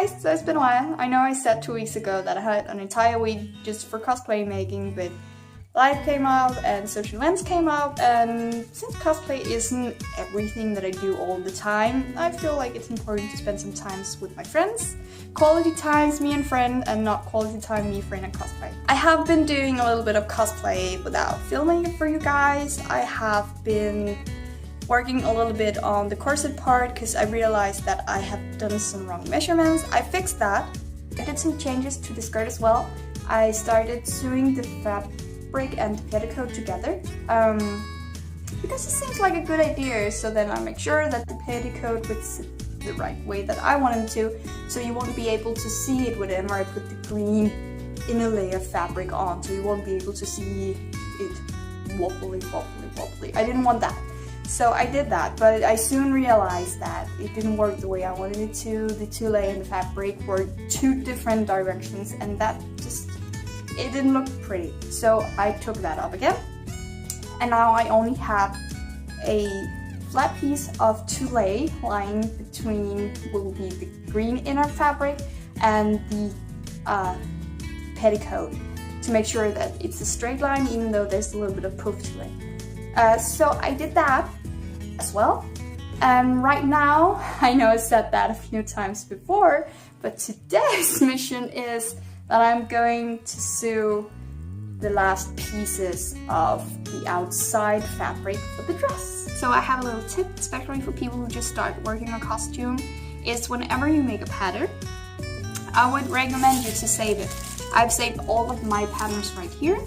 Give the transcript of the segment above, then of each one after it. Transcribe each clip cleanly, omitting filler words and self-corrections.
guys, so it's been a while. I know I said 2 weeks ago that I had an entire week just for cosplay making, but life came up and social events came up, and since cosplay isn't everything that I do all the time, I feel like it's important to spend some time with my friends. Quality times, me and friend, and not quality time, me, friend, and cosplay. I have been doing a little bit of cosplay without filming it for you guys. I have been working a little bit on the corset part because I realized that I have done some wrong measurements. I fixed that. I did some changes to the skirt as well. I started sewing the fabric and the petticoat together because it seems like a good idea, so then I make sure that the petticoat would sit the right way that I want it to, so you won't be able to see it whenever I put the green inner layer fabric on, so you won't be able to see it wobbly. I didn't want that. So I did that, but I soon realized that it didn't work the way I wanted it to. The two layer in the fabric were two different directions, and that just, it didn't look pretty. So I took that up again, and now I only have a flat piece of two-lay lying between will be the green inner fabric and the petticoat to make sure that it's a straight line, even though there's a little bit of poof to it. So I did that as well, and right now, I know I said that a few times before, but today's mission is that I'm going to sew the last pieces of the outside fabric for the dress. So I have a little tip, especially for people who just start working on costume, is whenever you make a pattern, I would recommend you to save it. I've saved all of my patterns right here,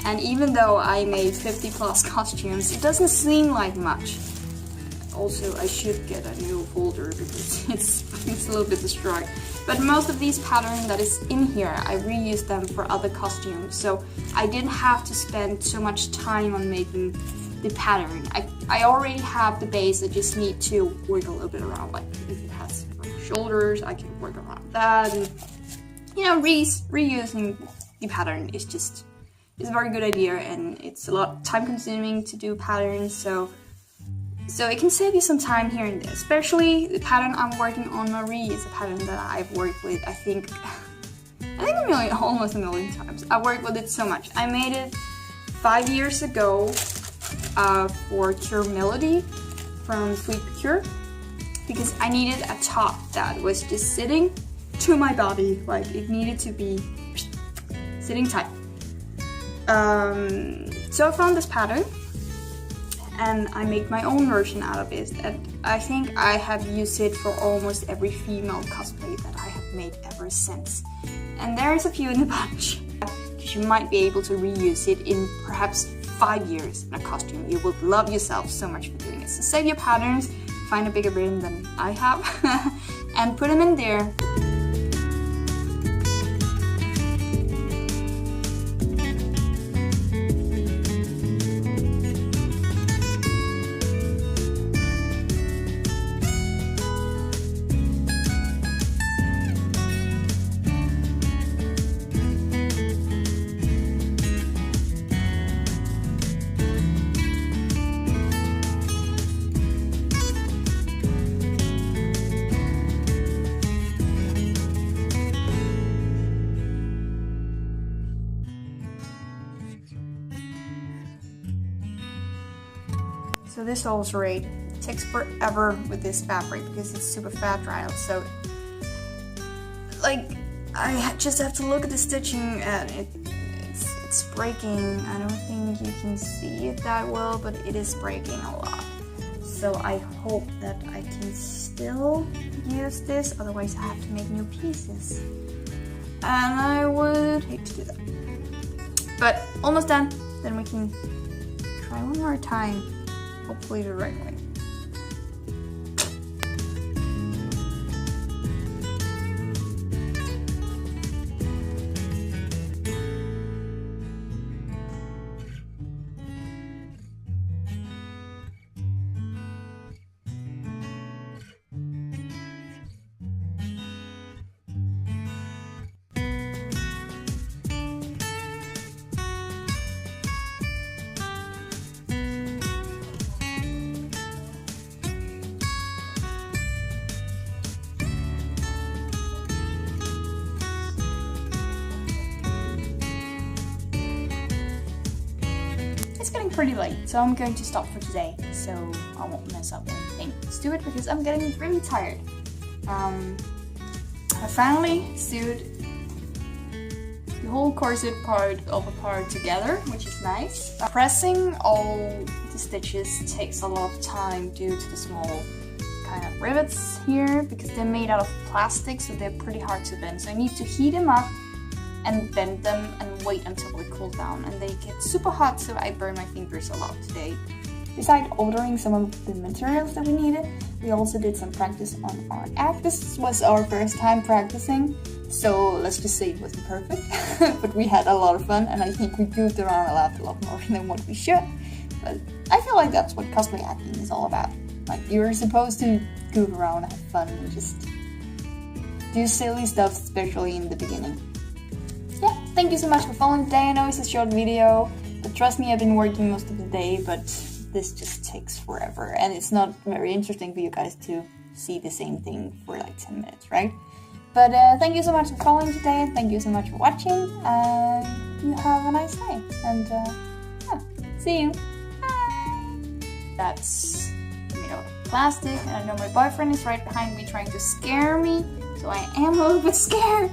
and even though I made 50 plus costumes, it doesn't seem like much. Also, I should get a new folder because it's a little bit destroyed. But most of these patterns that is in here, I reused them for other costumes, so I didn't have to spend so much time on making the pattern. I already have the base, I just need to work a little bit around, like if it has shoulders, I can work around that, and you know, reusing the pattern is just, it's a very good idea, and it's a lot time consuming to do patterns, so it can save you some time here and there. Especially the pattern I'm working on, Marie, is a pattern that I've worked with, I think almost a million times. I worked with it so much. I made it 5 years ago for Cure Melody from Sweet Cure, because I needed a top that was just sitting to my body, like it needed to be sitting tight. So I found this pattern, and I made my own version out of it, and I think I have used it for almost every female cosplay that I have made ever since. And there's a few in the bunch, because you might be able to reuse it in perhaps 5 years in a costume. You will love yourself so much for doing it. So save your patterns, find a bigger bin than I have, and put them in there. So this also right, it takes forever with this fabric because it's super fat dry. So like I just have to look at the stitching, and it's breaking. I don't think you can see it that well, but it is breaking a lot. So I hope that I can still use this, otherwise I have to make new pieces. And I would hate to do that. But almost done, then we can try one more time. Hopefully the right way. pretty late, so I'm going to stop for today, so I won't mess up anything stupid because I'm getting really tired. I finally sewed the whole corset part of a part together, which is nice. Pressing all the stitches takes a lot of time due to the small kind of rivets here, because they're made out of plastic, so they're pretty hard to bend. So I need to heat them up and bend them and wait until they cool down, and they get super hot, so I burn my fingers a lot today. Besides ordering some of the materials that we needed, we also did some practice on our act. This was our first time practicing, so let's just say it wasn't perfect, but we had a lot of fun, and I think we goofed around a lot more than what we should. But I feel like that's what cosplay acting is all about. Like, you're supposed to goof around, have fun, and just do silly stuff, especially in the beginning. Yeah, thank you so much for following today. I know it's a short video, but trust me, I've been working most of the day, but this just takes forever, and it's not very interesting for you guys to see the same thing for like 10 minutes, right? But thank you so much for following today, and thank you so much for watching, and you have a nice day, and yeah, see you. Bye! That's made out of plastic, and I know my boyfriend is right behind me trying to scare me, so I am a little bit scared.